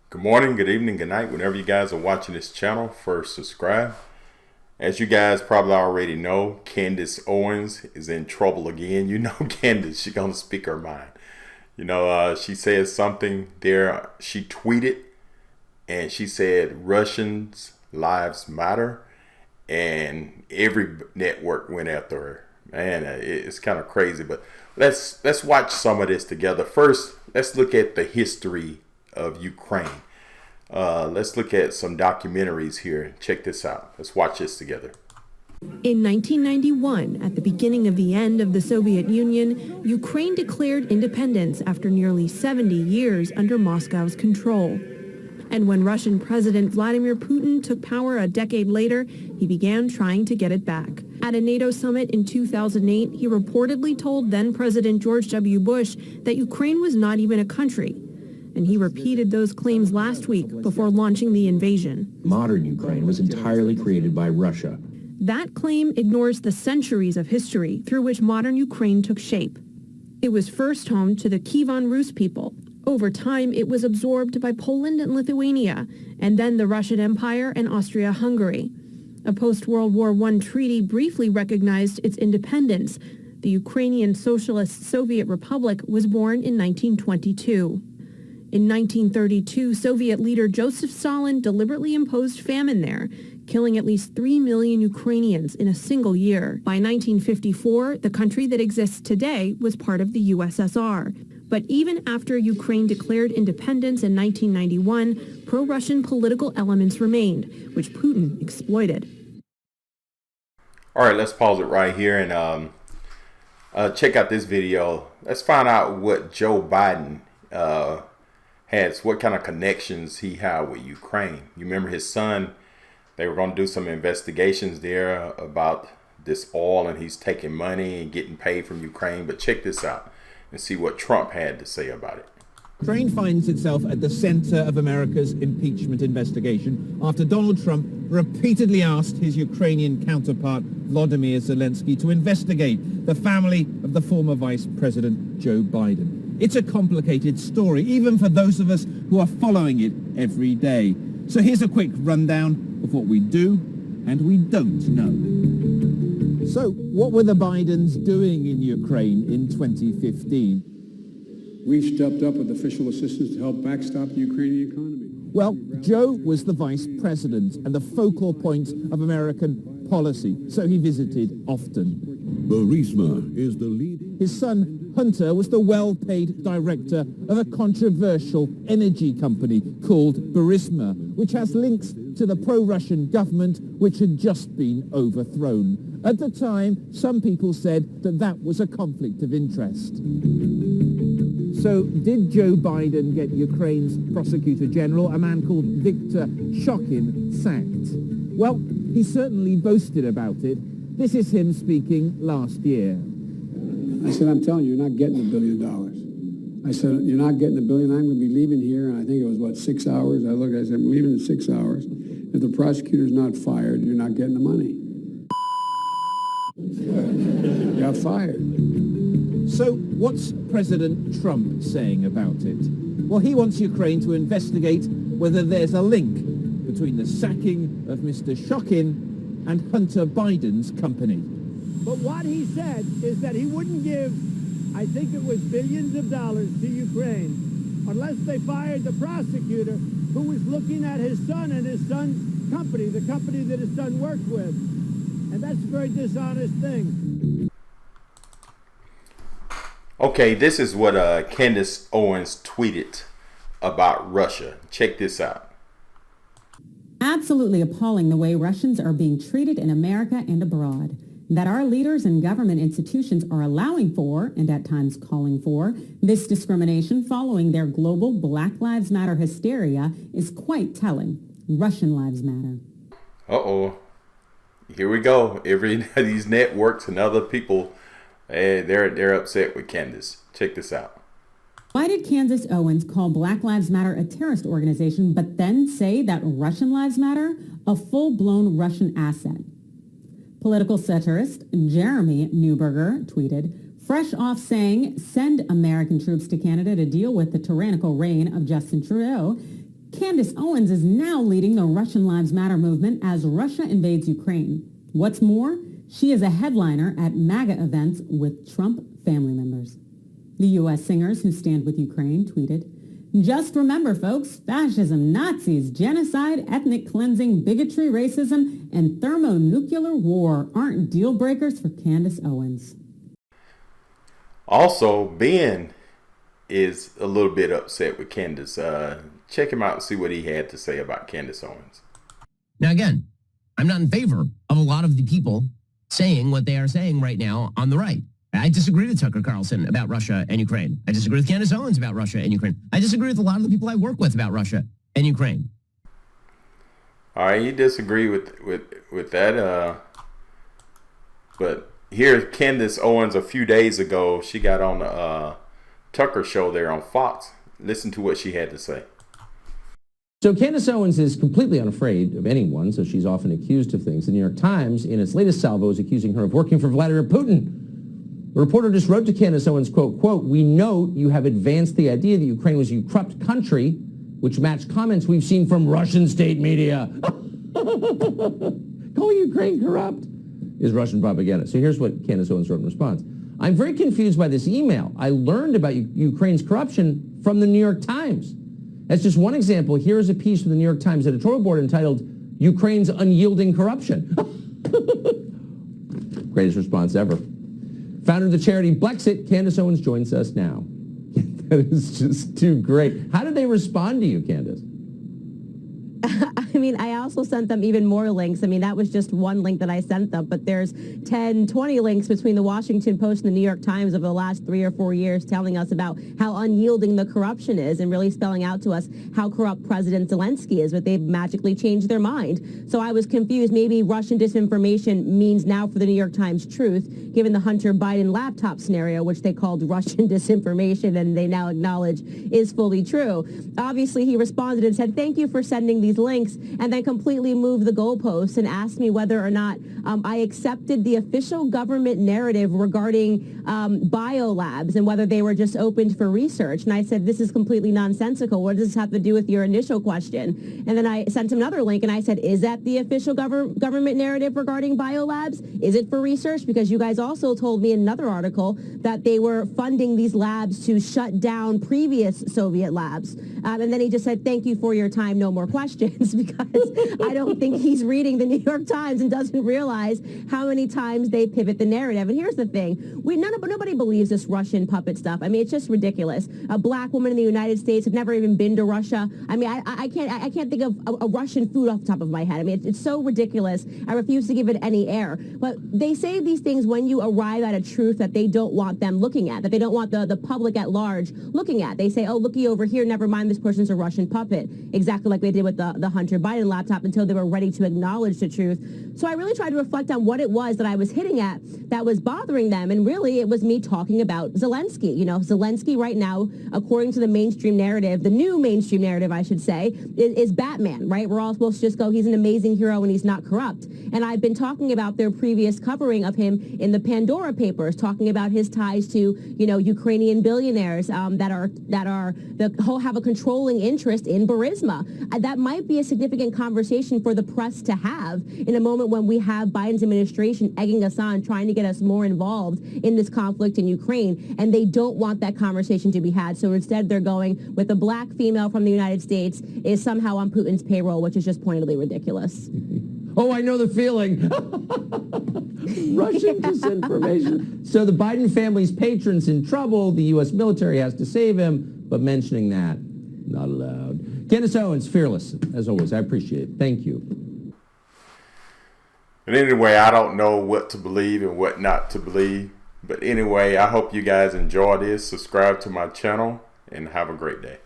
Good morning, good evening, good night. Whenever you guys are watching this channel, first subscribe. As you guys probably already know, Candace Owens is in trouble again. You know Candace, she's going to speak her mind. She said something there. She tweeted and she said Russians' lives matter. And every network went after her. Man, it's kind of crazy. But let's watch some of this together. First, let's look at the history of Ukraine. Let's look at some documentaries here. Check this out. Let's watch this together. In 1991, at the beginning of the end of the Soviet Union, Ukraine declared independence after nearly 70 years under Moscow's control. And when Russian President Vladimir Putin took power a decade later, he began trying to get it back. At a NATO summit in 2008, he reportedly told then-President George W. Bush that Ukraine was not even a country. And he repeated those claims last week before launching the invasion. Modern Ukraine was entirely created by Russia. That claim ignores the centuries of history through which modern Ukraine took shape. It was first home to the Kievan Rus people. Over time, it was absorbed by Poland and Lithuania, and then the Russian Empire and Austria-Hungary. A post-World War I treaty briefly recognized its independence. The Ukrainian Socialist Soviet Republic was born in 1922. In 1932, Soviet leader Joseph Stalin deliberately imposed famine there, killing at least 3 million Ukrainians in a single year. By 1954, the country that exists today was part of the USSR. But even after Ukraine declared independence in 1991, pro-Russian political elements remained, which Putin exploited. All right, let's pause it right here and check out this video. Let's find out what Joe Biden what kind of connections he had with Ukraine. You remember his son, they were going to do some investigations there about this oil, and he's taking money and getting paid from Ukraine. But check this out and see what Trump had to say about it. Ukraine finds itself at the center of America's impeachment investigation after Donald Trump repeatedly asked his Ukrainian counterpart Volodymyr Zelensky to investigate the family of the former Vice President Joe Biden. It's a complicated story, even for those of us who are following it every day. So here's a quick rundown of what we do and we don't know. So what were the Bidens doing in Ukraine in 2015? We've stepped up with official assistance to help backstop the Ukrainian economy. Well, Joe was the vice president and the focal point of American policy, so he visited often. Burisma is the lead. His son, Hunter, was the well-paid director of a controversial energy company called Burisma, which has links to the pro-Russian government, which had just been overthrown. At the time, some people said that that was a conflict of interest. So did Joe Biden get Ukraine's prosecutor general, a man called Viktor Shokin, sacked? Well, he certainly boasted about it. This is him speaking last year. I said, I'm telling you, you're not getting $1 billion. I said, you're not getting $1 billion. I'm going to be leaving here, and I think it was, 6 hours? I said, I'm leaving in 6 hours. If the prosecutor's not fired, you're not getting the money. Got fired. So what's President Trump saying about it? Well, he wants Ukraine to investigate whether there's a link between the sacking of Mr. Shokin and Hunter Biden's company. But what he said is that he wouldn't give, I think it was billions of dollars to Ukraine unless they fired the prosecutor who was looking at his son and his son's company, the company that his son worked with. And that's a very dishonest thing. Okay, this is what Candace Owens tweeted about Russia. Check this out. Absolutely appalling the way Russians are being treated in America and abroad. That our leaders and government institutions are allowing for, and at times calling for, this discrimination following their global Black Lives Matter hysteria is quite telling. Russian lives matter. Uh-oh. Here we go. These networks and other people, they're upset with Candace. Check this out. Why did Candace Owens call Black Lives Matter a terrorist organization, but then say that Russian lives matter? A full-blown Russian asset. Political satirist Jeremy Neuberger tweeted, fresh off saying, send American troops to Canada to deal with the tyrannical reign of Justin Trudeau, Candace Owens is now leading the Russian Lives Matter movement as Russia invades Ukraine. What's more, she is a headliner at MAGA events with Trump family members. The U.S. singers who stand with Ukraine tweeted, "Just remember, folks, fascism, Nazis, genocide, ethnic cleansing, bigotry, racism, and thermonuclear war aren't deal breakers for Candace Owens." Also, Ben is a little bit upset with Candace. Check him out and see what he had to say about Candace Owens. Now, again, I'm not in favor of a lot of the people saying what they are saying right now on the right. I disagree with Tucker Carlson about Russia and Ukraine. I disagree with Candace Owens about Russia and Ukraine. I disagree with a lot of the people I work with about Russia and Ukraine. All right, you disagree with that. But here's Candace Owens a few days ago. She got on the Tucker show there on Fox. Listen to what she had to say. So Candace Owens is completely unafraid of anyone, so she's often accused of things. The New York Times, in its latest salvo, is accusing her of working for Vladimir Putin. A reporter just wrote to Candace Owens, quote, "We note you have advanced the idea that Ukraine was a corrupt country, which matched comments we've seen from Russian state media." Calling Ukraine corrupt is Russian propaganda. So here's what Candace Owens wrote in response. "I'm very confused by this email. I learned about Ukraine's corruption from the New York Times. As just one example, here is a piece from the New York Times editorial board entitled, 'Ukraine's Unyielding Corruption.'" Greatest response ever. Founder of the charity Blexit, Candace Owens joins us now. That is just too great. How did they respond to you, Candace? I mean, I also sent them even more links. I mean, that was just one link that I sent them, but there's 10, 20 links between the Washington Post and the New York Times over the last 3 or 4 years telling us about how unyielding the corruption is and really spelling out to us how corrupt President Zelensky is, but they've magically changed their mind. So I was confused. Maybe Russian disinformation means now for the New York Times truth, given the Hunter Biden laptop scenario, which they called Russian disinformation and they now acknowledge is fully true. Obviously, he responded and said, "Thank you for sending these links," and then completely moved the goalposts and asked me whether or not I accepted the official government narrative regarding biolabs and whether they were just opened for research. And I said, "This is completely nonsensical. What does this have to do with your initial question?" And then I sent him another link and I said, "Is that the official government narrative regarding biolabs? Is it for research? Because you guys also told me in another article that they were funding these labs to shut down previous Soviet labs." And then he just said, "Thank you for your time. No more questions," because I don't think he's reading the New York Times and doesn't realize how many times they pivot the narrative. And here's the thing. Nobody believes this Russian puppet stuff. I mean, it's just ridiculous. A black woman in the United States have never even been to Russia. I mean, I can't think of a Russian food off the top of my head. I mean, it's so ridiculous. I refuse to give it any air. But they say these things when you arrive at a truth that they don't want them looking at, that they don't want the public at large looking at. They say, "Oh, looky over here. Never mind, this person's a Russian puppet." Exactly like they did with the Hunter Biden laptop until they were ready to acknowledge the truth. So I really tried to reflect on what it was that I was hitting at that was bothering them. And really, it was me talking about Zelensky. You know, Zelensky right now, according to the mainstream narrative, the new mainstream narrative, I should say, is Batman, right? We're all supposed to just go, he's an amazing hero and he's not corrupt. And I've been talking about their previous covering of him in the Pandora Papers, talking about his ties to, Ukrainian billionaires that have a controlling interest in Burisma. That might be a significant conversation for the press to have in a moment when we have Biden's administration egging us on, trying to get us more involved in this conflict in Ukraine, and they don't want that conversation to be had. So instead, they're going with a black female from the United States is somehow on Putin's payroll, which is just pointedly ridiculous. Oh, I know the feeling. Russian disinformation. So the Biden family's patron's in trouble. The U.S. military has to save him, but mentioning that, not allowed. Candace Owens, fearless, as always. I appreciate it. Thank you. And anyway, I don't know what to believe and what not to believe. But anyway, I hope you guys enjoy this. Subscribe to my channel and have a great day.